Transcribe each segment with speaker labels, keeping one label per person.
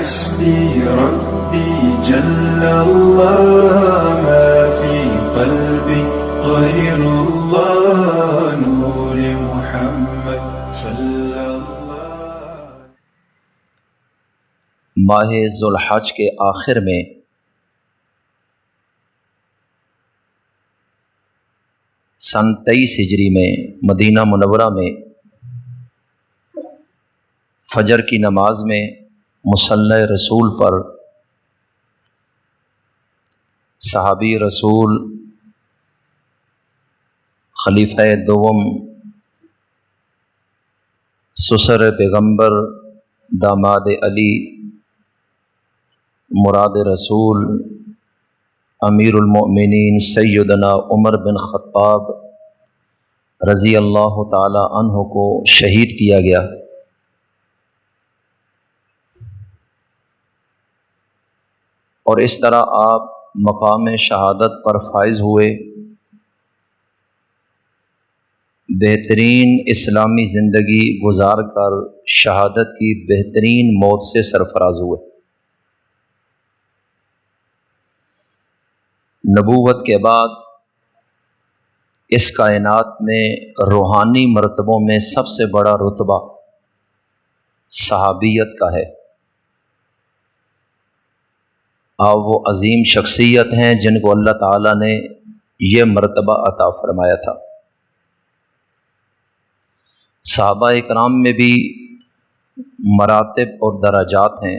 Speaker 1: حسبي ربي جل الله ما في قلبي غير الله نور محمد صلی اللہ.
Speaker 2: ماہ ذوالحج کے آخر میں سن 23 ہجری میں مدینہ منورہ میں فجر کی نماز میں مصلی رسول پر صحابی رسول خلیفہ دوم سسر پیغمبر داماد علی مراد رسول امیر المؤمنین سیدنا عمر بن خطاب رضی اللہ تعالی عنہ کو شہید کیا گیا. اور اس طرح آپ مقام شہادت پر فائز ہوئے، بہترین اسلامی زندگی گزار کر شہادت کی بہترین موت سے سرفراز ہوئے. نبوت کے بعد اس کائنات میں روحانی مرتبوں میں سب سے بڑا رتبہ صحابیت کا ہے. آپ وہ عظیم شخصیت ہیں جن کو اللہ تعالیٰ نے یہ مرتبہ عطا فرمایا تھا. صحابہ اکرام میں بھی مراتب اور درجات ہیں،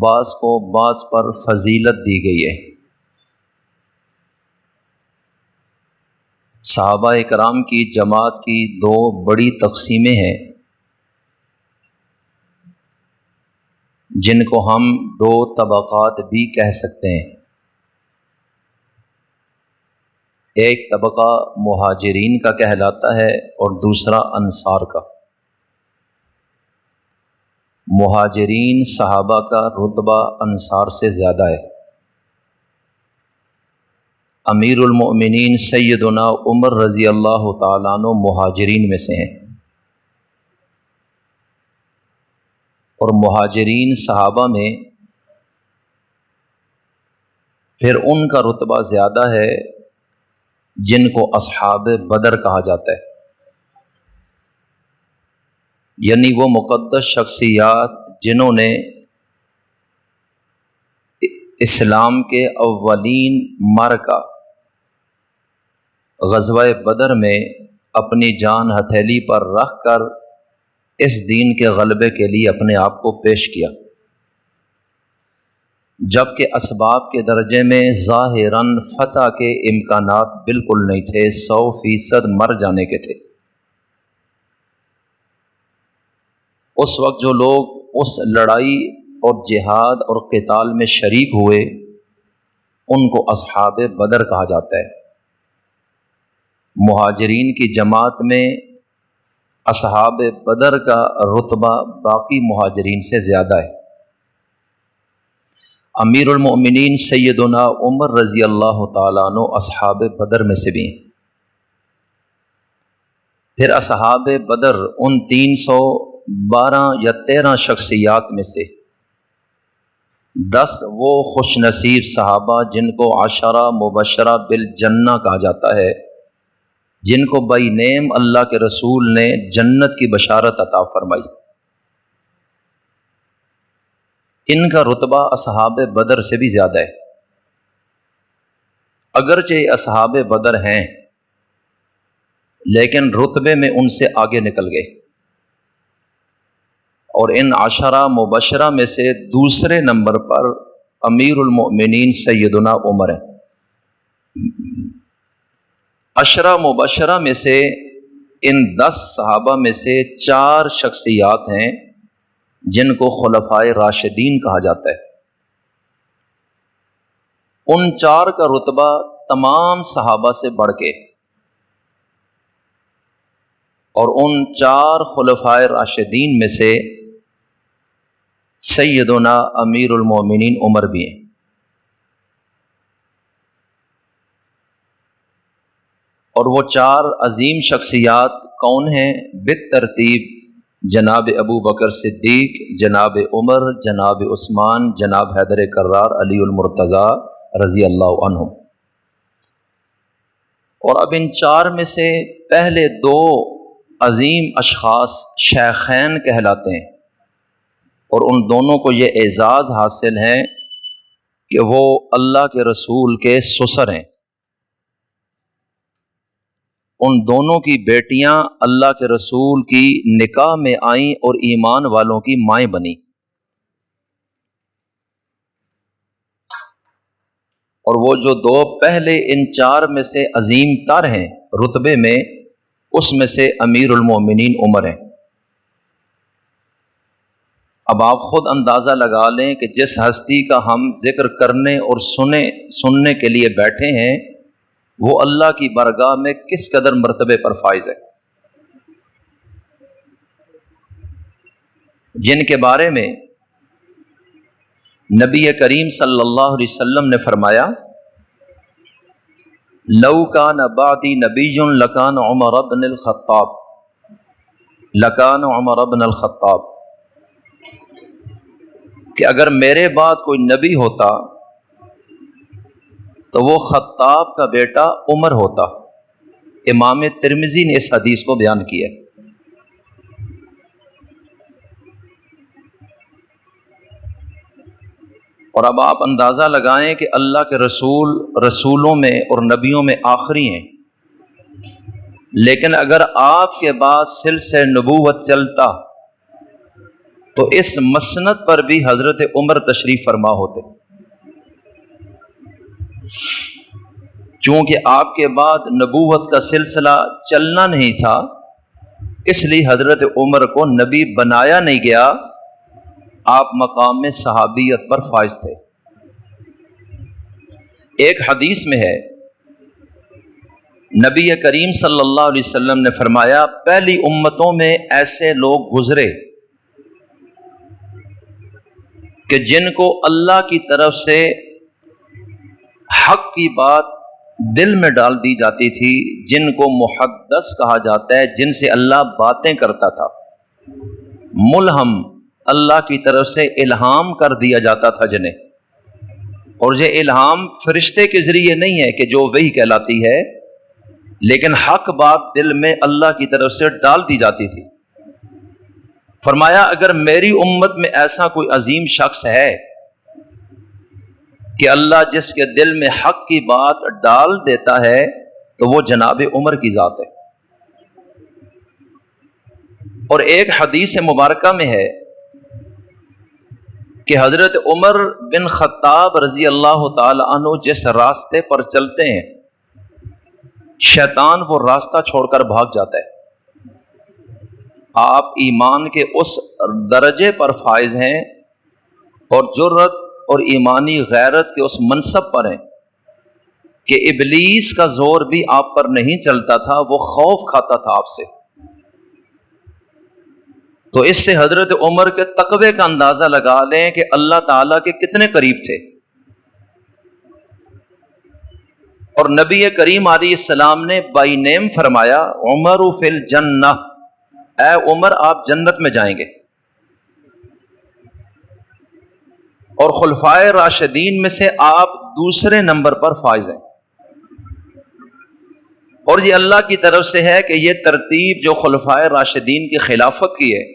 Speaker 2: بعض کو بعض پر فضیلت دی گئی ہے. صحابہ اکرام کی جماعت کی دو بڑی تقسیمیں ہیں جن کو ہم دو طبقات بھی کہہ سکتے ہیں. ایک طبقہ مہاجرین کا کہلاتا ہے اور دوسرا انصار کا. مہاجرین صحابہ کا رتبہ انصار سے زیادہ ہے. امیر المؤمنین سیدنا عمر رضی اللہ تعالیٰ عنہ مہاجرین میں سے ہیں، اور مہاجرین صحابہ میں پھر ان کا رتبہ زیادہ ہے جن کو اصحاب بدر کہا جاتا ہے. یعنی وہ مقدس شخصیات جنہوں نے اسلام کے اولین معرکہ غزوہ بدر میں اپنی جان ہتھیلی پر رکھ کر اس دین کے غلبے کے لیے اپنے آپ کو پیش کیا، جبکہ اسباب کے درجے میں ظاہراً فتح کے امکانات بالکل نہیں تھے، 100% مر جانے کے تھے. اس وقت جو لوگ اس لڑائی اور جہاد اور قتال میں شریک ہوئے ان کو اصحاب بدر کہا جاتا ہے. مہاجرین کی جماعت میں اصحاب بدر کا رتبہ باقی مہاجرین سے زیادہ ہے. امیر المؤمنین سیدنا عمر رضی اللہ تعالیٰ عنہ اصحاب بدر میں سے بھی ہیں. پھر اصحاب بدر ان 312 یا 13 شخصیات میں سے 10 وہ خوش نصیب صحابہ جن کو عشرہ مبشرہ بالجنہ کہا جاتا ہے، جن کو بائی نیم اللہ کے رسول نے جنت کی بشارت عطا فرمائی. ان کا رتبہ اصحاب بدر سے بھی زیادہ ہے. اگرچہ اصحاب بدر ہیں لیکن رتبے میں ان سے آگے نکل گئے، اور ان عشرہ مبشرہ میں سے دوسرے نمبر پر امیر المؤمنین سیدنا عمر ہیں. عشرہ مبشرہ میں سے ان 10 صحابہ میں سے 4 شخصیات ہیں جن کو خلفائے راشدین کہا جاتا ہے. ان 4 کا رتبہ تمام صحابہ سے بڑھ کے، اور ان 4 خلفائے راشدین میں سے سیدنا امیر المومنین عمر بھی ہیں. اور وہ 4 عظیم شخصیات کون ہیں؟ بالترتیب جناب ابو بکر صدیق، جناب عمر، جناب عثمان، جناب حیدر کرار علی المرتضیٰ رضی اللہ عنہ۔ اور اب ان چار میں سے پہلے دو عظیم اشخاص شیخین کہلاتے ہیں، اور ان دونوں کو یہ اعزاز حاصل ہے کہ وہ اللہ کے رسول کے سسر ہیں۔ ان دونوں کی بیٹیاں اللہ کے رسول کی نکاح میں آئیں اور ایمان والوں کی مائیں بنیں، اور وہ جو دو پہلے ان چار میں سے عظیم تر ہیں رتبے میں، اس میں سے امیر المومنین عمر ہیں۔ اب آپ خود اندازہ لگا لیں کہ جس ہستی کا ہم ذکر کرنے اور سننے کے لیے بیٹھے ہیں، وہ اللہ کی بارگاہ میں کس قدر مرتبے پر فائز ہے، جن کے بارے میں نبی کریم صلی اللہ علیہ وسلم نے فرمایا، لو کان بعدی نبی لکان عمر بن الخطاب، لکان عمر بن الخطاب، کہ اگر میرے بعد کوئی نبی ہوتا تو وہ خطاب کا بیٹا عمر ہوتا۔ امام ترمذی نے اس حدیث کو بیان کیا۔ اور اب آپ اندازہ لگائیں کہ اللہ کے رسول رسولوں میں اور نبیوں میں آخری ہیں، لیکن اگر آپ کے بعد سلسلہ نبوت چلتا تو اس مسند پر بھی حضرت عمر تشریف فرما ہوتے، چونکہ آپ کے بعد نبوت کا سلسلہ چلنا نہیں تھا، اس لیے حضرت عمر کو نبی بنایا نہیں گیا، آپ مقام میں صحابیت پر فائز تھے۔ ایک حدیث میں ہے، نبی کریم صلی اللہ علیہ وسلم نے فرمایا، پہلی امتوں میں ایسے لوگ گزرے کہ جن کو اللہ کی طرف سے حق کی بات دل میں ڈال دی جاتی تھی، جن کو محدث کہا جاتا ہے، جن سے اللہ باتیں کرتا تھا، ملہم، اللہ کی طرف سے الہام کر دیا جاتا تھا جنہیں، اور یہ الہام فرشتے کے ذریعے نہیں ہے کہ جو وحی کہلاتی ہے، لیکن حق بات دل میں اللہ کی طرف سے ڈال دی جاتی تھی۔ فرمایا اگر میری امت میں ایسا کوئی عظیم شخص ہے کہ اللہ جس کے دل میں حق کی بات ڈال دیتا ہے تو وہ جناب عمر کی ذات ہے۔ اور ایک حدیث مبارکہ میں ہے کہ حضرت عمر بن خطاب رضی اللہ تعالی عنہ جس راستے پر چلتے ہیں، شیطان وہ راستہ چھوڑ کر بھاگ جاتا ہے۔ آپ ایمان کے اس درجے پر فائز ہیں اور جرت اور ایمانی غیرت کے اس منصب پر ہیں کہ ابلیس کا زور بھی آپ پر نہیں چلتا تھا، وہ خوف کھاتا تھا آپ سے۔ تو اس سے حضرت عمر کے تقوی کا اندازہ لگا لیں کہ اللہ تعالیٰ کے کتنے قریب تھے۔ اور نبی کریم علیہ السلام نے بائی نیم فرمایا، عمر فی الجنہ، اے عمر آپ جنت میں جائیں گے۔ اور خلفائے راشدین میں سے آپ دوسرے نمبر پر فائز ہیں۔ اور یہ اللہ کی طرف سے ہے کہ یہ ترتیب جو خلفائے راشدین کی خلافت کی ہے،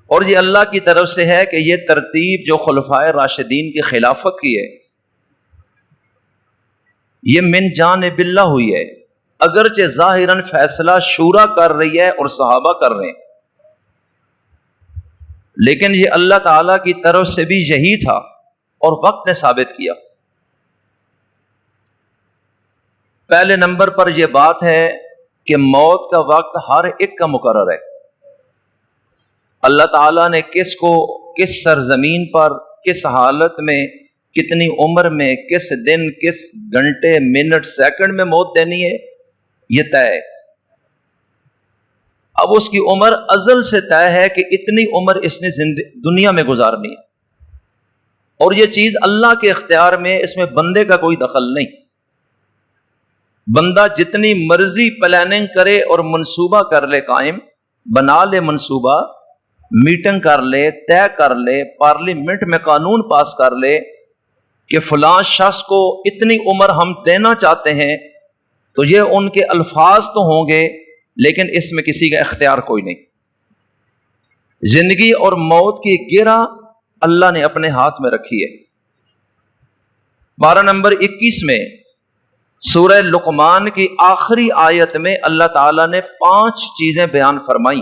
Speaker 2: اور یہ اللہ کی طرف سے ہے کہ یہ ترتیب جو خلفائے راشدین کی خلافت کی ہے، یہ من جانب اللہ ہوئی ہے، اگرچہ ظاہراً فیصلہ شورا کر رہی ہے اور صحابہ کر رہے ہیں، لیکن یہ اللہ تعالیٰ کی طرف سے بھی یہی تھا اور وقت نے ثابت کیا۔ پہلے نمبر پر یہ بات ہے کہ موت کا وقت ہر ایک کا مقرر ہے۔ اللہ تعالیٰ نے کس کو کس سرزمین پر کس حالت میں کتنی عمر میں کس دن کس گھنٹے منٹ سیکنڈ میں موت دینی ہے یہ طے ہے۔ اب اس کی عمر ازل سے طے ہے کہ اتنی عمر اس نے دنیا میں گزارنی ہے، اور یہ چیز اللہ کے اختیار میں، اس میں بندے کا کوئی دخل نہیں۔ بندہ جتنی مرضی پلاننگ کرے اور منصوبہ کر لے قائم، بنا لے منصوبہ، میٹنگ کر لے، طے کر لے، پارلیمنٹ میں قانون پاس کر لے کہ فلاں شخص کو اتنی عمر ہم دینا چاہتے ہیں، تو یہ ان کے الفاظ تو ہوں گے لیکن اس میں کسی کا اختیار کوئی نہیں۔ زندگی اور موت کی گرہ اللہ نے اپنے ہاتھ میں رکھی ہے۔ پارہ نمبر 21 میں سورہ لقمان کی آخری آیت میں اللہ تعالیٰ نے 5 چیزیں بیان فرمائیں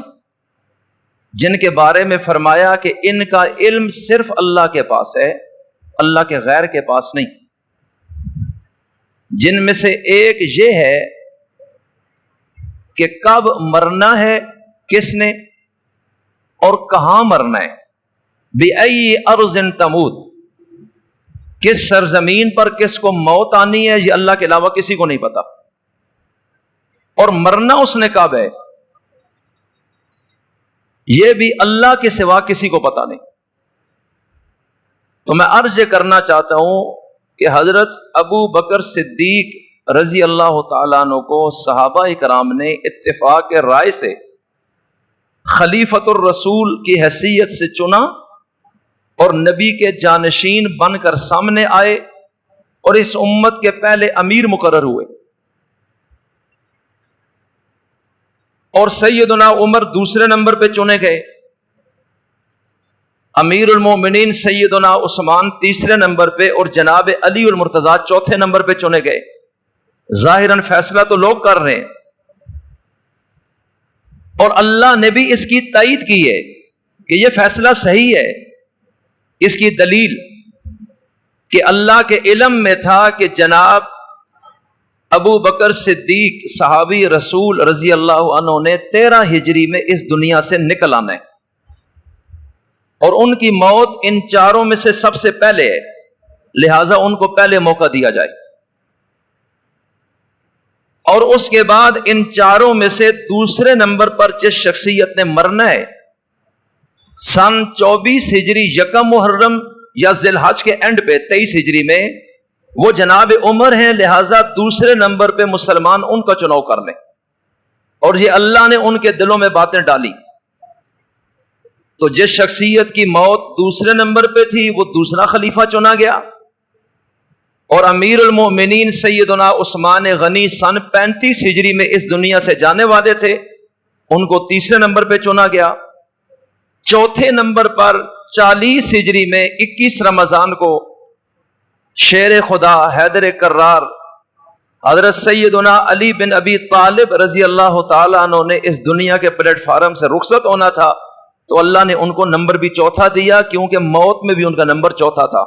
Speaker 2: جن کے بارے میں فرمایا کہ ان کا علم صرف اللہ کے پاس ہے، اللہ کے غیر کے پاس نہیں۔ جن میں سے ایک یہ ہے کہ کب مرنا ہے، کس نے اور کہاں مرنا ہے، بِأَيِّ أَرْضٍ تَمُوتُ، کس سرزمین پر کس کو موت آنی ہے، یہ اللہ کے علاوہ کسی کو نہیں پتا، اور مرنا اس نے کب ہے یہ بھی اللہ کے سوا کسی کو پتا نہیں۔ تو میں عرض کرنا چاہتا ہوں کہ حضرت ابو بکر صدیق رضی اللہ تعالیٰ عنہ کو صحابہ کرام نے اتفاق رائے سے خلیفۃ الرسول کی حیثیت سے چنا اور نبی کے جانشین بن کر سامنے آئے اور اس امت کے پہلے امیر مقرر ہوئے، اور سیدنا عمر دوسرے نمبر پہ چنے گئے، امیر المومنین سیدنا عثمان تیسرے نمبر پہ، اور جناب علی المرتضیٰ چوتھے نمبر پہ چنے گئے۔ ظاہراً فیصلہ تو لوگ کر رہے ہیں، اور اللہ نے بھی اس کی تائید کی ہے کہ یہ فیصلہ صحیح ہے۔ اس کی دلیل کہ اللہ کے علم میں تھا کہ جناب ابو بکر صدیق صحابی رسول رضی اللہ عنہ نے 13 ہجری میں اس دنیا سے نکل آنا ہے، اور ان کی موت ان چاروں میں سے سب سے پہلے ہے، لہٰذا ان کو پہلے موقع دیا جائے۔ اور اس کے بعد ان چاروں میں سے دوسرے نمبر پر جس شخصیت نے مرنا ہے، سن 24 ہجری یکم محرم یا ذی الحج کے اینڈ پہ 23 ہجری میں، وہ جناب عمر ہیں، لہٰذا دوسرے نمبر پہ مسلمان ان کا چناؤ کر لیں، اور یہ اللہ نے ان کے دلوں میں باتیں ڈالی۔ تو جس شخصیت کی موت دوسرے نمبر پہ تھی وہ دوسرا خلیفہ چنا گیا، اور امیر المومنین سیدنا عثمان غنی سن 35 ہجری میں اس دنیا سے جانے والے تھے، ان کو تیسرے نمبر پہ چنا گیا۔ چوتھے نمبر پر 40 ہجری میں 21 رمضان کو شیر خدا حیدر کرار حضرت سیدنا علی بن ابی طالب رضی اللہ تعالیٰ عنہ نے اس دنیا کے پلیٹ فارم سے رخصت ہونا تھا، تو اللہ نے ان کو نمبر بھی چوتھا دیا، کیونکہ موت میں بھی ان کا نمبر چوتھا تھا۔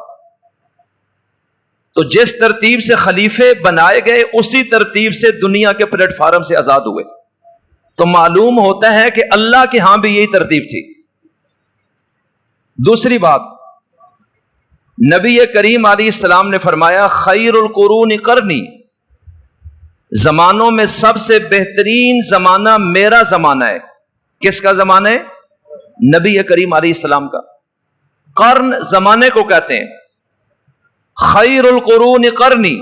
Speaker 2: تو جس ترتیب سے خلیفے بنائے گئے اسی ترتیب سے دنیا کے پلیٹ فارم سے آزاد ہوئے۔ تو معلوم ہوتا ہے کہ اللہ کے ہاں بھی یہی ترتیب تھی۔ دوسری بات، نبی کریم علیہ السلام نے فرمایا خیر القرون قرنی، زمانوں میں سب سے بہترین زمانہ میرا زمانہ ہے۔ کس کا زمانہ ہے؟ نبی کریم علیہ السلام کا۔ قرن زمانے کو کہتے ہیں، خیر القرون قرنی،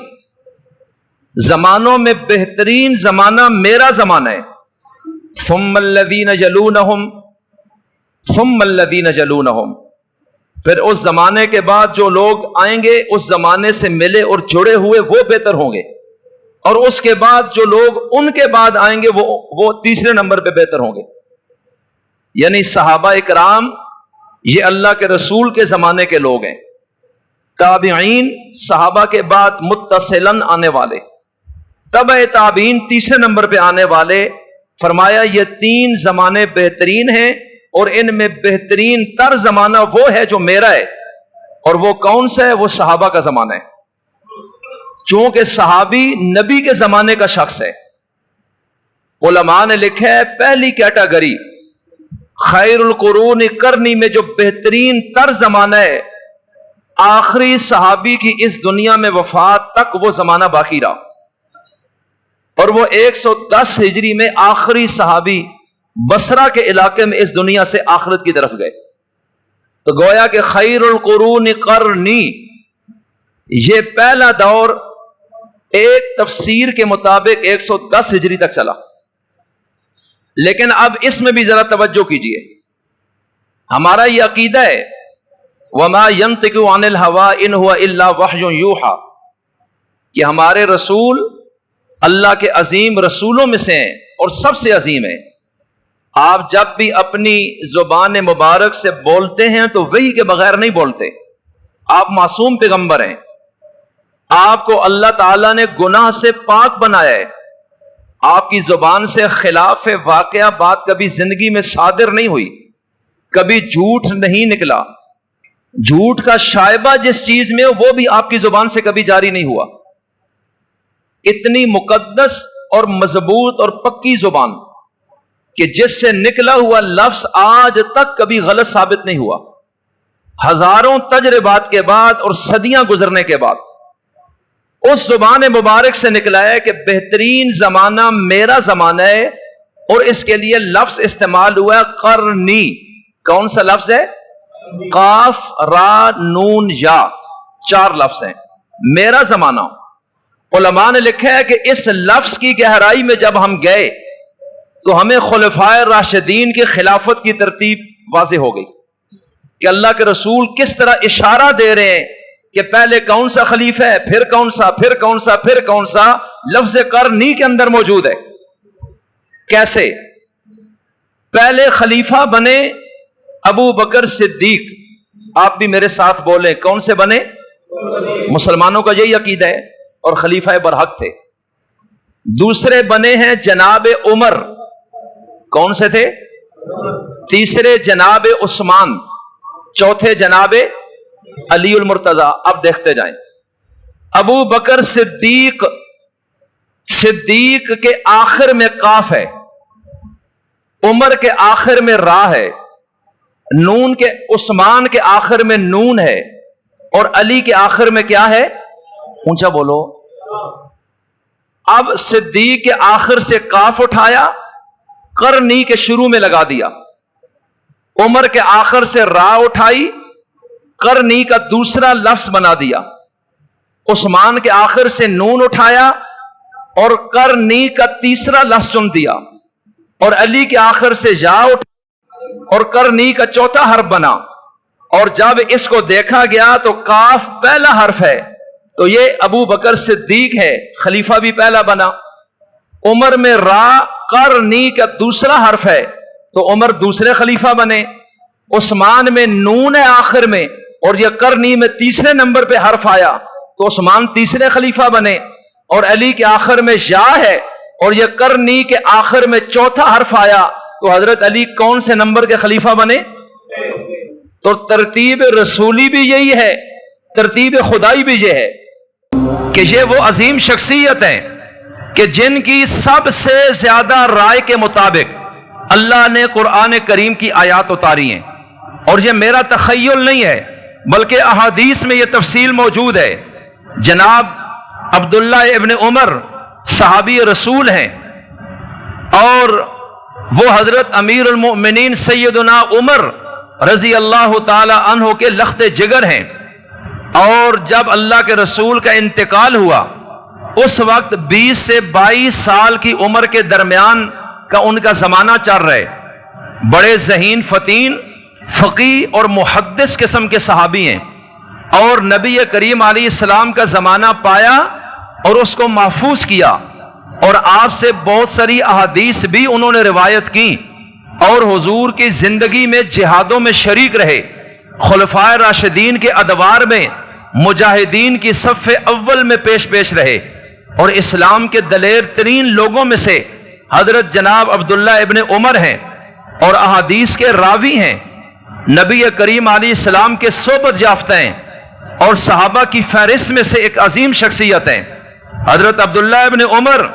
Speaker 2: زمانوں میں بہترین زمانہ میرا زمانہ ہے، ثم الذین یلونہم ثم الذین یلونہم، پھر اس زمانے کے بعد جو لوگ آئیں گے اس زمانے سے ملے اور جڑے ہوئے وہ بہتر ہوں گے، اور اس کے بعد جو لوگ ان کے بعد آئیں گے وہ تیسرے نمبر پہ بہتر ہوں گے۔ یعنی صحابہ اکرام یہ اللہ کے رسول کے زمانے کے لوگ ہیں، تابعین صحابہ کے بعد متصلاً آنے والے، تبع تابعین تیسرے نمبر پہ آنے والے۔ فرمایا یہ 3 زمانے بہترین ہیں، اور ان میں بہترین تر زمانہ وہ ہے جو میرا ہے، اور وہ کون سا ہے؟ وہ صحابہ کا زمانہ ہے، چونکہ صحابی نبی کے زمانے کا شخص ہے۔ علماء نے لکھا ہے پہلی کیٹیگری خیر القرون قرنی میں جو بہترین تر زمانہ ہے، آخری صحابی کی اس دنیا میں وفات تک وہ زمانہ باقی رہا، اور وہ 110 ہجری میں آخری صحابی بصرہ کے علاقے میں اس دنیا سے آخرت کی طرف گئے۔ تو گویا کہ خیر القرون قرنی یہ پہلا دور ایک تفسیر کے مطابق 110 ہجری تک چلا، لیکن اب اس میں بھی ذرا توجہ کیجئے، ہمارا یہ عقیدہ ہے وَمَا يَنطِقُ عَنِ الْهَوَىٰ إِنْ هُوَ إِلَّا وَحْيٌ يُوحَىٰ، کہ ہمارے رسول اللہ کے عظیم رسولوں میں سے ہیں اور سب سے عظیم ہیں۔ آپ جب بھی اپنی زبان مبارک سے بولتے ہیں تو وحی کے بغیر نہیں بولتے، آپ معصوم پیغمبر ہیں، آپ کو اللہ تعالیٰ نے گناہ سے پاک بنایا ہے، آپ کی زبان سے خلاف واقعہ بات کبھی زندگی میں صادر نہیں ہوئی، کبھی جھوٹ نہیں نکلا، جھوٹ کا شائبہ جس چیز میں ہو وہ بھی آپ کی زبان سے کبھی جاری نہیں ہوا۔ اتنی مقدس اور مضبوط اور پکی زبان کہ جس سے نکلا ہوا لفظ آج تک کبھی غلط ثابت نہیں ہوا، ہزاروں تجربات کے بعد اور صدیاں گزرنے کے بعد اس زبان مبارک سے نکلا ہے کہ بہترین زمانہ میرا زمانہ ہے، اور اس کے لیے لفظ استعمال ہوا ہے قرنی۔ کون سا لفظ ہے؟ قاف را نون یا، 4 لفظ ہیں، میرا زمانہ۔ علماء نے لکھا ہے کہ اس لفظ کی گہرائی میں جب ہم گئے تو ہمیں خلفائے راشدین کی خلافت کی ترتیب واضح ہو گئی کہ اللہ کے رسول کس طرح اشارہ دے رہے ہیں کہ پہلے کون سا خلیفہ ہے، پھر کون سا، پھر کون سا، پھر کون سا، لفظ قرنی کے اندر موجود ہے۔ کیسے؟ پہلے خلیفہ بنے ابو بکر صدیق، آپ بھی میرے ساتھ بولیں، کون سے بنے؟ مسلمانوں کا یہی عقیدہ ہے، اور خلیفہ برحق تھے۔ دوسرے بنے ہیں جناب عمر، کون سے تھے؟ تیسرے جناب عثمان، چوتھے جناب علی المرتضی۔ اب دیکھتے جائیں، ابو بکر صدیق، صدیق کے آخر میں قاف ہے، عمر کے آخر میں را ہے، نون کے، عثمان کے آخر میں نون ہے، اور علی کے آخر میں کیا ہے؟ اونچا بولو۔ اب صدیق کے آخر سے قاف اٹھایا، قرنی کے شروع میں لگا دیا، عمر کے آخر سے را اٹھائی، قرنی کا دوسرا لفظ بنا دیا، عثمان کے آخر سے نون اٹھایا اور قرنی کا تیسرا لفظ چن دیا، اور علی کے آخر سے یا اٹھایا اور قرنی کا چوتھا حرف بنا۔ اور جب اس کو دیکھا گیا تو قاف پہلا حرف ہے، تو یہ ابو بکر صدیق ہے، خلیفہ بھی پہلا بنا۔ عمر میں را قرنی کا دوسرا حرف ہے تو عمر دوسرے خلیفہ بنے۔ عثمان میں نون ہے آخر میں، اور یہ قرنی میں تیسرے نمبر پہ حرف آیا تو عثمان تیسرے خلیفہ بنے۔ اور علی کے آخر میں یا ہے اور یہ قرنی کے آخر میں چوتھا حرف آیا تو حضرت علی کون سے نمبر کے خلیفہ بنے؟ تو ترتیب رسولی بھی یہی ہے، ترتیب خدائی بھی یہ ہے کہ یہ وہ عظیم شخصیت ہیں کہ جن کی سب سے زیادہ رائے کے مطابق اللہ نے قرآن کریم کی آیات اتاری ہیں، اور یہ میرا تخیل نہیں ہے بلکہ احادیث میں یہ تفصیل موجود ہے۔ جناب عبداللہ ابن عمر صحابی رسول ہیں، اور وہ حضرت امیر المؤمنین سیدنا عمر رضی اللہ تعالی عنہ کے لخت جگر ہیں، اور جب اللہ کے رسول کا انتقال ہوا اس وقت 20 سے 22 سال کی عمر کے درمیان کا ان کا زمانہ چل رہا ہے۔ بڑے ذہین، فطین، فقی اور محدث قسم کے صحابی ہیں، اور نبی کریم علیہ السلام کا زمانہ پایا اور اس کو محفوظ کیا، اور آپ سے بہت ساری احادیث بھی انہوں نے روایت کی، اور حضور کی زندگی میں جہادوں میں شریک رہے، خلفائے راشدین کے ادوار میں مجاہدین کی صف اول میں پیش رہے، اور اسلام کے دلیر ترین لوگوں میں سے حضرت جناب عبداللہ ابن عمر ہیں، اور احادیث کے راوی ہیں، نبی کریم علیہ السلام کے صحبت یافتہ ہیں، اور صحابہ کی فہرست میں سے ایک عظیم شخصیت ہیں۔ حضرت عبداللہ ابن عمر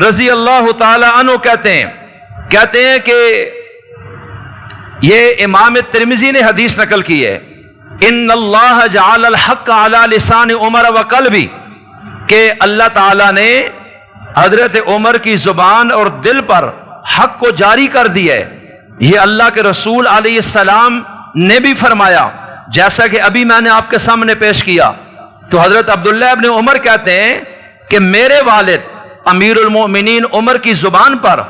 Speaker 2: رضی اللہ تعالی عنہ کہتے ہیں کہ یہ امام ترمذی نے حدیث نقل کی ہے، ان اللہ جعل الحق علی لسان عمر و قلبی، کہ اللہ تعالیٰ نے حضرت عمر کی زبان اور دل پر حق کو جاری کر دیا ہے۔ یہ اللہ کے رسول علیہ السلام نے بھی فرمایا، جیسا کہ ابھی میں نے آپ کے سامنے پیش کیا۔ تو حضرت عبداللہ ابن عمر کہتے ہیں کہ میرے والد امیر المؤمنین عمر کی زبان پر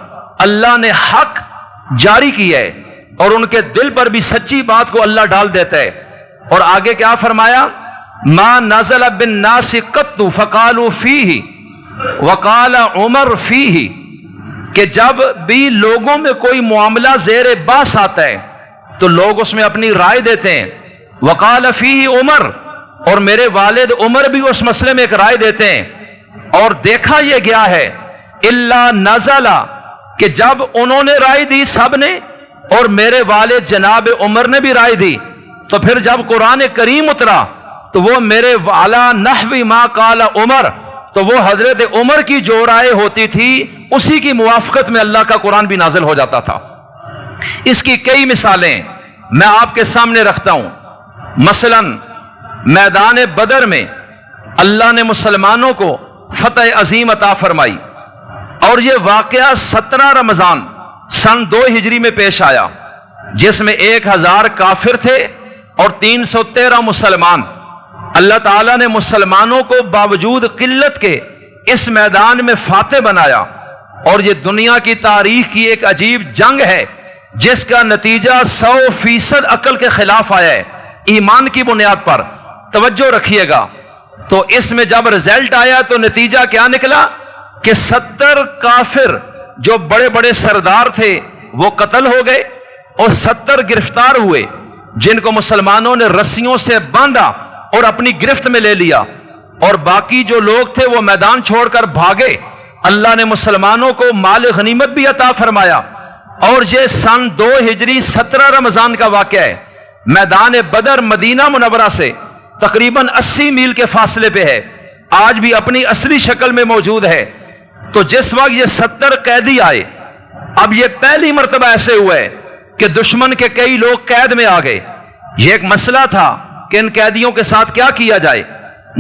Speaker 2: اللہ نے حق جاری کی ہے اور ان کے دل پر بھی سچی بات کو اللہ ڈال دیتا ہے۔ اور آگے کیا فرمایا؟ ما نزل بالناس قط فقالوا فیہ وقال عمر فیہ، کہ جب بھی لوگوں میں کوئی معاملہ زیر بحث آتا ہے تو لوگ اس میں اپنی رائے دیتے ہیں۔ وقال فیہ عمر، اور میرے والد عمر بھی اس مسئلے میں ایک رائے دیتے ہیں۔ اور دیکھا یہ گیا ہے الا نزل، کہ جب انہوں نے رائے دی سب نے اور میرے والد جناب عمر نے بھی رائے دی، تو پھر جب قرآن کریم اترا تو وہ میرے والا نحو ما قال عمر، تو وہ حضرت عمر کی جو رائے ہوتی تھی اسی کی موافقت میں اللہ کا قرآن بھی نازل ہو جاتا تھا۔ اس کی کئی مثالیں میں آپ کے سامنے رکھتا ہوں۔ مثلا میدان بدر میں اللہ نے مسلمانوں کو فتح عظیم عطا فرمائی، اور یہ واقعہ 17 رمضان سن 2 ہجری میں پیش آیا، جس میں 1000 کافر تھے اور 313 مسلمان۔ اللہ تعالیٰ نے مسلمانوں کو باوجود قلت کے اس میدان میں فاتح بنایا، اور یہ دنیا کی تاریخ کی ایک عجیب جنگ ہے جس کا نتیجہ 100% عقل کے خلاف آیا ہے، ایمان کی بنیاد پر۔ توجہ رکھیے گا، تو اس میں جب رزلٹ آیا تو نتیجہ کیا نکلا کہ 70 کافر جو بڑے بڑے سردار تھے وہ قتل ہو گئے، اور 70 گرفتار ہوئے جن کو مسلمانوں نے رسیوں سے باندھا اور اپنی گرفت میں لے لیا، اور باقی جو لوگ تھے وہ میدان چھوڑ کر بھاگے۔ اللہ نے مسلمانوں کو مال غنیمت بھی عطا فرمایا، اور یہ سن 2 ہجری 17 رمضان کا واقعہ ہے۔ میدان بدر مدینہ منورہ سے تقریباً 80 میل کے فاصلے پہ ہے، آج بھی اپنی اصلی شکل میں موجود ہے۔ تو جس وقت یہ 70 قیدی آئے، اب یہ پہلی مرتبہ ایسے ہوا ہے کہ دشمن کے کئی لوگ قید میں آ گئے۔ یہ ایک مسئلہ تھا کہ ان قیدیوں کے ساتھ کیا کیا جائے۔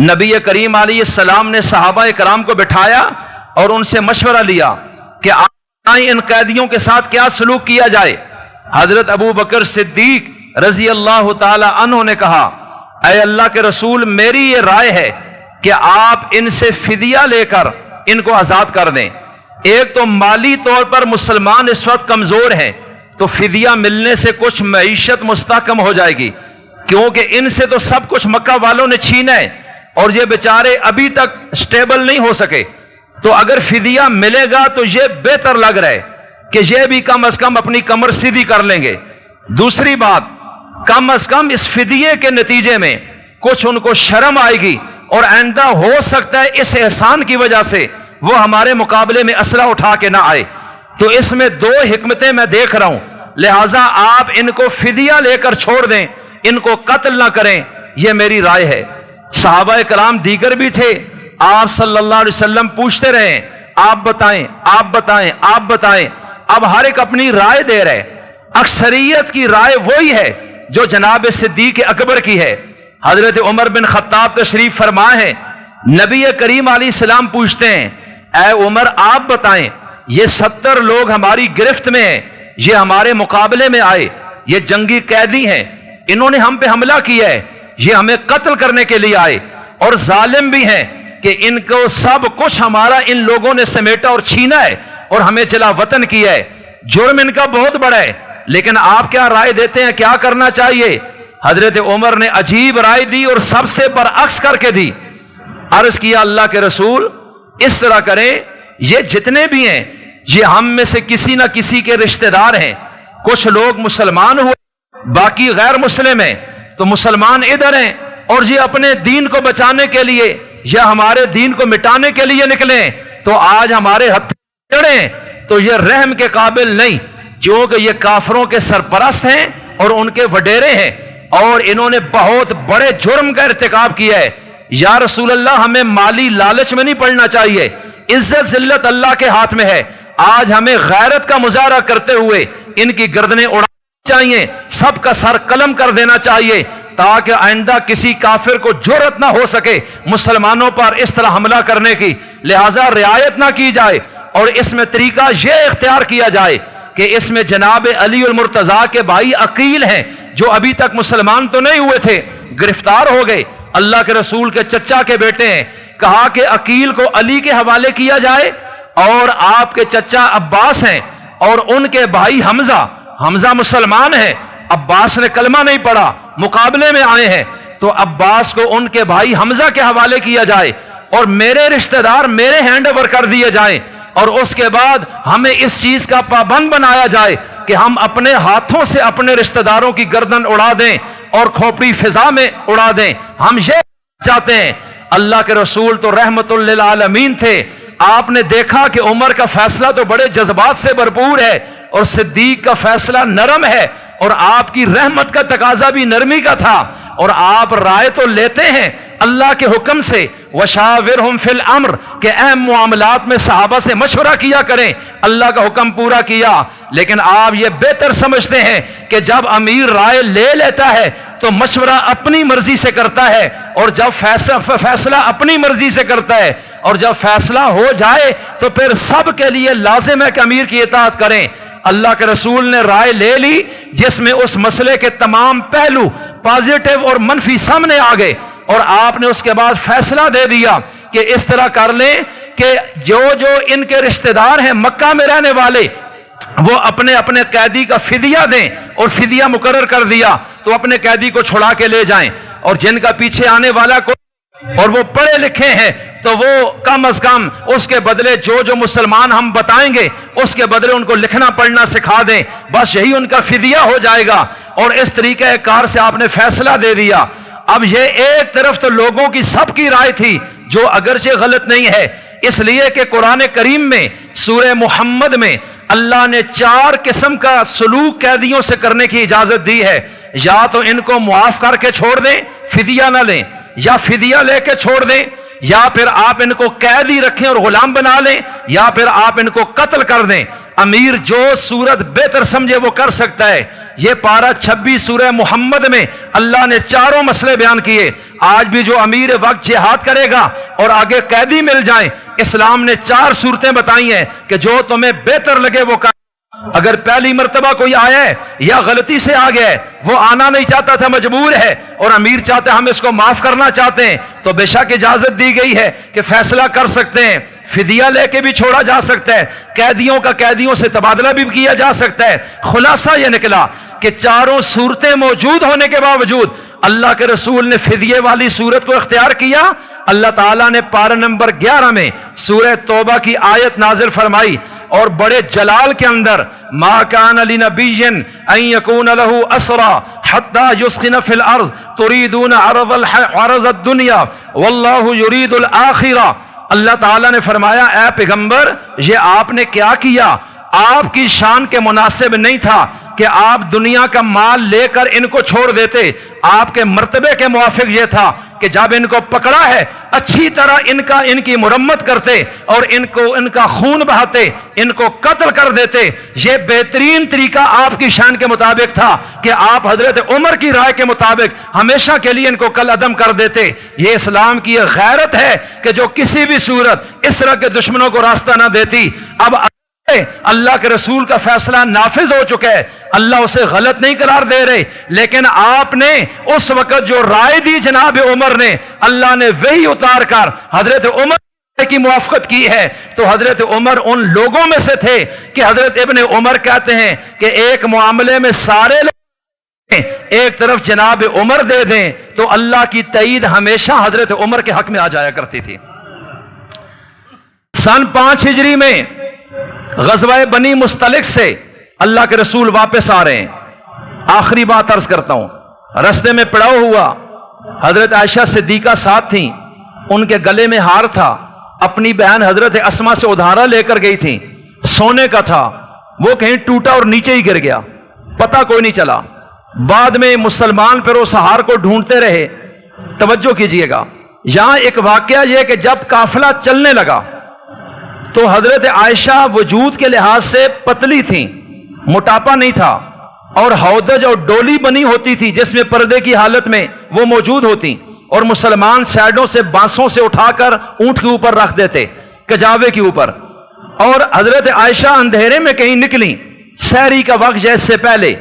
Speaker 2: نبی کریم علیہ السلام نے صحابہ کرام کو بٹھایا اور ان سے مشورہ لیا کہ ان قیدیوں کے ساتھ کیا سلوک کیا جائے۔ حضرت ابو بکر صدیق رضی اللہ تعالی عنہ نے کہا، اے اللہ کے رسول، میری یہ رائے ہے کہ آپ ان سے فدیہ لے کر ان کو آزاد کر دیں۔ ایک تو مالی طور پر مسلمان اس وقت کمزور ہیں، تو فدیہ ملنے سے کچھ معیشت مستحکم ہو جائے گی، کیونکہ ان سے تو سب کچھ مکہ والوں نے چھینا ہے اور یہ بیچارے ابھی تک سٹیبل نہیں ہو سکے۔ تو اگر فدیہ ملے گا تو یہ بہتر لگ رہا ہے کہ یہ بھی کم از کم اپنی کمر سیدھی کر لیں گے۔ دوسری بات، کم از کم اس فدیے کے نتیجے میں کچھ ان کو شرم آئے گی، اور آئندہ ہو سکتا ہے اس احسان کی وجہ سے وہ ہمارے مقابلے میں اسلحہ اٹھا کے نہ آئے۔ تو اس میں 2 حکمتیں میں دیکھ رہا ہوں، لہٰذا آپ ان کو فدیہ لے کر چھوڑ دیں، ان کو قتل نہ کریں، یہ میری رائے ہے۔ صحابہ کرام دیگر بھی تھے، آپ صلی اللہ علیہ وسلم پوچھتے رہے، آپ بتائیں، آپ بتائیں، آپ بتائیں۔ اب ہر ایک اپنی رائے دے رہے، اکثریت کی رائے وہی ہے جو جناب صدیق اکبر کی ہے۔ حضرت عمر بن خطاب تشریف فرما ہے، نبی کریم علیہ السلام پوچھتے ہیں، اے عمر آپ بتائیں، یہ 70 لوگ ہماری گرفت میں ہیں، یہ ہمارے مقابلے میں آئے، یہ جنگی قیدی ہیں، انہوں نے ہم پہ حملہ کیا ہے، یہ ہمیں قتل کرنے کے لیے آئے، اور ظالم بھی ہیں کہ ان کو سب کچھ ہمارا ان لوگوں نے سمیٹا اور چھینا ہے اور ہمیں جلا وطن کیا ہے۔ جرم ان کا بہت بڑا ہے، لیکن آپ کیا رائے دیتے ہیں، کیا کرنا چاہیے؟ حضرت عمر نے عجیب رائے دی اور سب سے برعکس کر کے دی۔ عرض کیا، اللہ کے رسول اس طرح کریں، یہ جتنے بھی ہیں یہ ہم میں سے کسی نہ کسی کے رشتہ دار ہیں، کچھ لوگ مسلمان ہوئے باقی غیر مسلم ہیں، تو مسلمان ادھر ہیں اور یہ اپنے دین کو بچانے کے لیے یا ہمارے دین کو مٹانے کے لیے نکلیں، تو آج ہمارے ہتھ چڑھیں تو یہ رحم کے قابل نہیں، کیونکہ یہ کافروں کے سرپرست ہیں اور ان کے وڈیرے ہیں، اور انہوں نے بہت بڑے جرم کا ارتکاب کیا ہے۔ یا رسول اللہ، ہمیں مالی لالچ میں نہیں پڑنا چاہیے، عزت ذلت اللہ کے ہاتھ میں ہے۔ آج ہمیں غیرت کا مظاہرہ کرتے ہوئے ان کی گردنیں اڑانی چاہیے، سب کا سر قلم کر دینا چاہیے، تاکہ آئندہ کسی کافر کو جرأت نہ ہو سکے مسلمانوں پر اس طرح حملہ کرنے کی، لہذا رعایت نہ کی جائے۔ اور اس میں طریقہ یہ اختیار کیا جائے کہ اس میں جناب علی المرتضیٰ کے بھائی عقیل ہیں، جو ابھی تک مسلمان تو نہیں ہوئے تھے، گرفتار ہو گئے، اللہ کے رسول کے چچا کے بیٹے ہیں، کہا کہ عقیل کو علی کے حوالے کیا جائے، اور آپ کے چچا عباس ہیں اور ان کے بھائی حمزہ مسلمان ہے، عباس نے کلمہ نہیں پڑھا، مقابلے میں آئے ہیں، تو عباس کو ان کے بھائی حمزہ کے حوالے کیا جائے اور میرے رشتہ دار میرے ہینڈ اوور کر دیے جائیں، اور اس کے بعد ہمیں اس چیز کا پابند بنایا جائے کہ ہم اپنے ہاتھوں سے اپنے رشتہ داروں کی گردن اڑا دیں اور کھوپڑی فضا میں اڑا دیں۔ ہم یہ چاہتے ہیں۔ اللہ کے رسول تو رحمت للعالمین تھے، آپ نے دیکھا کہ عمر کا فیصلہ تو بڑے جذبات سے بھرپور ہے اور صدیق کا فیصلہ نرم ہے، اور آپ کی رحمت کا تقاضا بھی نرمی کا تھا، اور آپ رائے تو لیتے ہیں اللہ کے حکم سے، وشاورہم فی الامر، کہ اہم معاملات میں صحابہ سے مشورہ کیا کریں، اللہ کا حکم پورا کیا، لیکن آپ یہ بہتر سمجھتے ہیں کہ جب امیر رائے لے لیتا ہے تو مشورہ اپنی مرضی سے کرتا ہے، اور جب فیصلہ اپنی مرضی سے کرتا ہے، اور جب فیصلہ ہو جائے تو پھر سب کے لیے لازم ہے کہ امیر کی اطاعت کریں۔ اللہ کے رسول نے رائے لے لی جس میں اس مسئلے کے تمام پہلو پازیٹیو اور منفی سامنے آ گئے، اور آپ نے اس کے بعد فیصلہ دے دیا کہ اس طرح کر لیں کہ جو ان کے رشتہ دار ہیں مکہ میں رہنے والے، وہ اپنے اپنے قیدی کا فدیہ دیں، اور فدیہ مقرر کر دیا تو اپنے قیدی کو چھڑا کے لے جائیں، اور جن کا پیچھے آنے والا کو اور وہ پڑھے لکھے ہیں تو وہ کم از کم اس کے بدلے جو مسلمان ہم بتائیں گے اس کے بدلے ان کو لکھنا پڑھنا سکھا دیں، بس یہی ان کا فدیہ ہو جائے گا، اور اس طریقہ کار سے آپ نے فیصلہ دے دیا۔ اب یہ ایک طرف تو لوگوں کی سب کی رائے تھی جو اگرچہ غلط نہیں ہے، اس لیے کہ قرآن کریم میں سورہ محمد میں اللہ نے 4 قسم کا سلوک قیدیوں سے کرنے کی اجازت دی ہے، یا تو ان کو معاف کر کے چھوڑ دیں، فدیہ نہ لیں، یا فدیہ لے کے چھوڑ دیں، یا پھر آپ ان کو قیدی رکھیں اور غلام بنا لیں، یا پھر آپ ان کو قتل کر دیں۔ امیر جو صورت بہتر سمجھے وہ کر سکتا ہے۔ یہ پارہ 26 سورہ محمد میں اللہ نے 4 مسئلے بیان کیے۔ آج بھی جو امیر وقت جہاد کرے گا اور آگے قیدی مل جائیں، اسلام نے 4 صورتیں بتائی ہیں کہ جو تمہیں بہتر لگے وہ کر۔ اگر پہلی مرتبہ کوئی آیا ہے یا غلطی سے آ گیا ہے، وہ آنا نہیں چاہتا تھا مجبور ہے، اور امیر چاہتے ہم اس کو معاف کرنا چاہتے ہیں، تو بے شک اجازت دی گئی ہے کہ فیصلہ کر سکتے ہیں، فدیہ لے کے بھی چھوڑا جا سکتا ہے، قیدیوں کا قیدیوں سے تبادلہ بھی کیا جا سکتا ہے۔ خلاصہ یہ نکلا کہ 4 صورتیں موجود ہونے کے باوجود اللہ کے رسول نے فدیے والی صورت کو اختیار کیا۔ اللہ تعالیٰ نے پارہ نمبر 11 میں سورہ توبہ کی آیت نازل فرمائی، اور بڑے جلال کے اندر ما کان لنبی ان یکون له اسرى حتى یسخن فی الارض تریدون عرض الدنیا واللہ یرید الآخرہ۔ اللہ تعالیٰ نے فرمایا اے پیغمبر، یہ آپ نے کیا کیا؟ آپ کی شان کے مناسب نہیں تھا کہ آپ دنیا کا مال لے کر ان کو چھوڑ دیتے۔ آپ کے مرتبے کے موافق یہ تھا کہ جب ان کو پکڑا ہے اچھی طرح ان کی مرمت کرتے اور ان کا خون بہاتے، ان کو قتل کر دیتے۔ یہ بہترین طریقہ آپ کی شان کے مطابق تھا کہ آپ حضرت عمر کی رائے کے مطابق ہمیشہ کے لیے ان کو کل عدم کر دیتے۔ یہ اسلام کی ایک غیرت ہے کہ جو کسی بھی صورت اس طرح کے دشمنوں کو راستہ نہ دیتی۔ اب اللہ کے رسول کا فیصلہ نافذ ہو چکا ہے، اللہ اسے غلط نہیں قرار دے رہے، لیکن آپ نے اس وقت جو رائے دی جناب عمر نے، اللہ نے وہی اتار کر حضرت عمر کی موافقت کی ہے۔ تو حضرت عمر ان لوگوں میں سے تھے کہ حضرت ابن عمر کہتے ہیں کہ ایک معاملے میں سارے لوگ ایک طرف جناب عمر دے دیں تو اللہ کی تائید ہمیشہ حضرت عمر کے حق میں آ جایا کرتی تھی۔ سن 5 ہجری میں غزوہ بنی مستلق سے اللہ کے رسول واپس آ رہے ہیں۔ آخری بات عرض کرتا ہوں، رستے میں پڑاؤ ہوا، حضرت عائشہ صدیقہ ساتھ تھیں، ان کے گلے میں ہار تھا، اپنی بہن حضرت اسما سے ادھارا لے کر گئی تھیں، سونے کا تھا، وہ کہیں ٹوٹا اور نیچے ہی گر گیا، پتہ کوئی نہیں چلا۔ بعد میں مسلمان پھر اس ہار کو ڈھونڈتے رہے۔ توجہ کیجئے گا، یہاں ایک واقعہ یہ کہ جب قافلہ چلنے لگا تو حضرت عائشہ وجود کے لحاظ سے پتلی تھیں، موٹاپا نہیں تھا، اور ہودج اور ڈولی بنی ہوتی تھی جس میں پردے کی حالت میں وہ موجود ہوتی، اور مسلمان سائڈوں سے بانسوں سے اٹھا کر اونٹ کے اوپر رکھ دیتے، کجاوے کے اوپر۔ اور حضرت عائشہ اندھیرے میں کہیں نکلی سحری کا وقت جیسے سے پہلے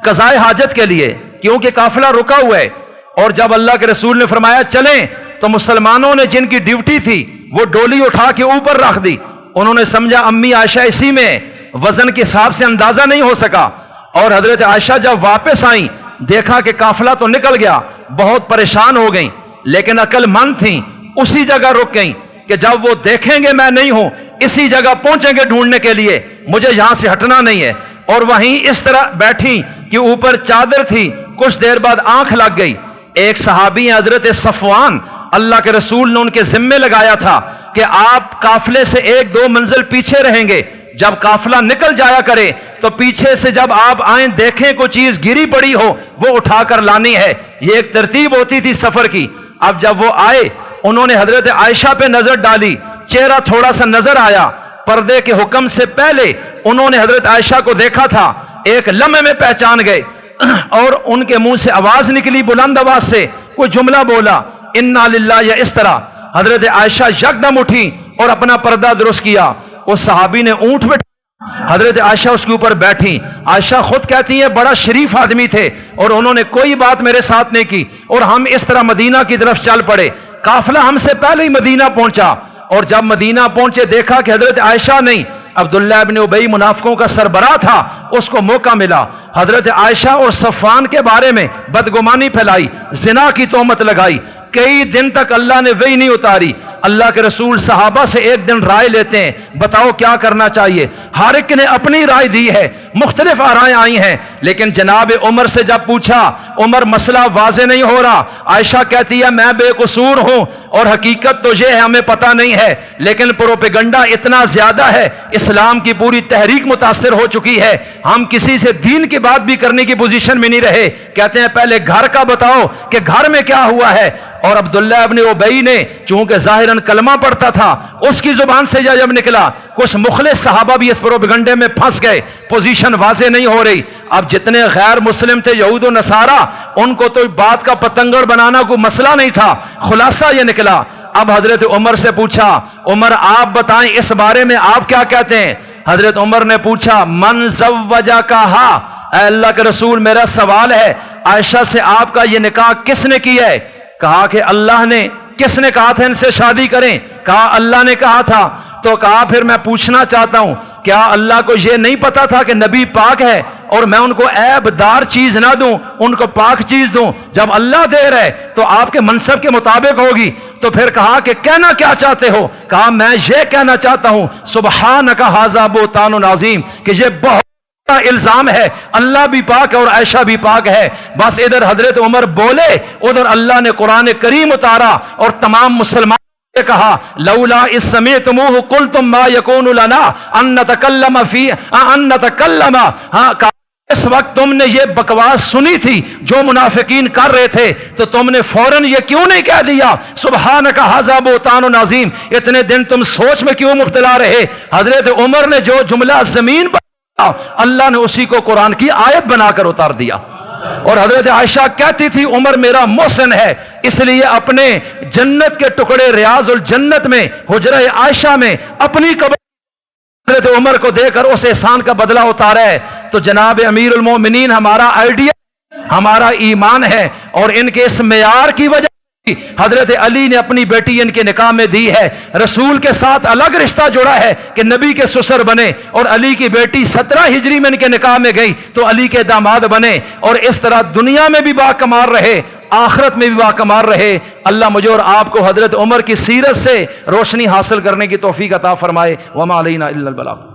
Speaker 2: قضائے حاجت کے لیے، کیونکہ قافلہ رکا ہوا ہے۔ اور جب اللہ کے رسول نے فرمایا چلیں، تو مسلمانوں نے جن کی ڈیوٹی تھی وہ ڈولی اٹھا کے اوپر رکھ دی، انہوں نے سمجھا امی عائشہ اسی میں، وزن کے حساب سے اندازہ نہیں ہو سکا. اور حضرت عائشہ جب واپس آئیں دیکھا کہ قافلہ تو نکل گیا, بہت پریشان ہو گئیں, لیکن عقل مند تھیں, اسی جگہ رک گئیں کہ جب وہ دیکھیں گے میں نہیں ہوں, اسی جگہ پہنچیں گے ڈھونڈنے کے لیے, مجھے یہاں سے ہٹنا نہیں ہے. اور وہیں اس طرح بیٹھی کہ اوپر چادر تھی, کچھ دیر بعد آنکھ لگ گئی. ایک صحابی ہیں حضرت صفوان, اللہ کے رسول نے ان کے ذمے لگایا تھا کہ آپ قافلے سے 1-2 منزل پیچھے رہیں گے, جب قافلہ نکل جایا کرے تو پیچھے سے جب آپ آئیں دیکھیں کوئی چیز گری پڑی ہو وہ اٹھا کر لانی ہے. یہ ایک ترتیب ہوتی تھی سفر کی. اب جب وہ آئے انہوں نے حضرت عائشہ پہ نظر ڈالی, چہرہ تھوڑا سا نظر آیا, پردے کے حکم سے پہلے انہوں نے حضرت عائشہ کو دیکھا تھا, ایک لمحے میں پہچان گئے اور ان کے منہ سے آواز نکلی, بلند آواز سے کوئی جملہ بولا, انا للہ, یا اس طرح. حضرت عائشہ یکدم اٹھی اور اپنا پردہ درست کیا. اس صحابی نے اونٹ پہ حضرت عائشہ اس کے اوپر بیٹھی. عائشہ خود کہتی ہیں بڑا شریف آدمی تھے اور انہوں نے کوئی بات میرے ساتھ نہیں کی, اور ہم اس طرح مدینہ کی طرف چل پڑے. قافلہ ہم سے پہلے ہی مدینہ پہنچا, اور جب مدینہ پہنچے دیکھا کہ حضرت عائشہ نہیں, عبداللہ ابن ابی منافقوں کا سربراہ تھا, اس کو موقع ملا, حضرت عائشہ اور صفوان کے بارے میں بدگمانی پھیلائی, زنا کی تہمت لگائی. کئی دن تک اللہ نے وحی نہیں اتاری. اللہ کے رسول صحابہ سے ایک دن رائے لیتے ہیں, بتاؤ کیا کرنا چاہیے. ہر ایک نے اپنی رائے دی ہے, مختلف آرائیں آئی ہیں, لیکن جناب عمر سے جب پوچھا, عمر مسئلہ واضح نہیں ہو رہا. عائشہ کہتی ہے میں بے قصور ہوں اور حقیقت تو یہ ہے ہمیں پتہ نہیں ہے, لیکن پروپیگنڈا اتنا زیادہ ہے, اسلام کی پوری تحریک متاثر ہو چکی ہے, ہم کسی سے دین کی بات بھی کرنے کی پوزیشن میں نہیں رہے. کہتے ہیں پہلے گھر کا بتاؤ کہ گھر میں کیا ہوا ہے. اور عبداللہ ابن ابی نے چونکہ ظاہراً کلمہ پڑھتا تھا, اس کی زبان سے جب نکلا, کچھ مخلص صحابہ بھی اس پروپیگنڈے میں پھنس گئے, پوزیشن واضح نہیں ہو رہی. اب جتنے غیر مسلم تھے یہود و نصارہ, ان کو تو بات کا پتنگڑ بنانا کوئی مسئلہ نہیں تھا. خلاصہ یہ نکلا. اب حضرت عمر سے پوچھا, عمر آپ بتائیں اس بارے میں آپ کیا کہتے ہیں. حضرت عمر نے پوچھا من زوجکہا, اے اللہ کے رسول میرا سوال ہے, عائشہ سے آپ کا یہ نکاح کس نے کیا ہے. کہا کہ اللہ نے. کس نے کہا تھا ان سے شادی کریں. کہا اللہ نے کہا تھا. تو کہا پھر میں پوچھنا چاہتا ہوں کیا اللہ کو یہ نہیں پتا تھا کہ نبی پاک ہے اور میں ان کو عیب دار چیز نہ دوں, ان کو پاک چیز دوں. جب اللہ دے رہے تو آپ کے منصب کے مطابق ہوگی. تو پھر کہا کہ کہنا کیا چاہتے ہو. کہا میں یہ کہنا چاہتا ہوں سبحانک ھذا بہتان عظیم, کہ یہ بہت الزام ہے, اللہ بھی پاک ہے اور عائشہ بھی پاک ہے. بس ادھر حضرت عمر بولے, ادھر اللہ نے قرآن کریم اتارا اور تمام مسلمان نے کہا لولا اس سمعتموہ قلتم ما یکون لنا ان نتکلم فی ان نتکلم. اس وقت تم نے یہ بکواس سنی تھی جو منافقین کر رہے تھے تو تم نے فوراً یہ کیوں نہیں کہہ دیا سبحانک ھذا بہتان عظیم. اتنے دن تم سوچ میں کیوں مبتلا رہے. حضرت عمر نے جو جملہ زمین پر اللہ نے اسی کو قرآن کی آیت بنا کر اتار دیا. اور حضرت عائشہ کہتی تھی عمر میرا محسن ہے, اس لیے اپنے جنت کے ٹکڑے ریاض الجنت میں حجرہ عائشہ میں اپنی قبر حضرت عمر کو دے کر اس احسان کا بدلہ اتارا ہے. تو جناب امیر المومنین ہمارا آئیڈیا, ہمارا ایمان ہے, اور ان کے اس معیار کی وجہ حضرت علی نے اپنی بیٹی ان کے نکاح میں دی ہے. رسول کے ساتھ الگ رشتہ جڑا ہے کہ نبی کے سسر بنے, اور علی کی بیٹی 17 ہجری میں ان کے نکاح میں گئی تو علی کے داماد بنے. اور اس طرح دنیا میں بھی باکمال رہے, آخرت میں بھی باکمال رہے. اللہ مجھے اور آپ کو حضرت عمر کی سیرت سے روشنی حاصل کرنے کی توفیق عطا فرمائے. وما علینا الا البلاغ.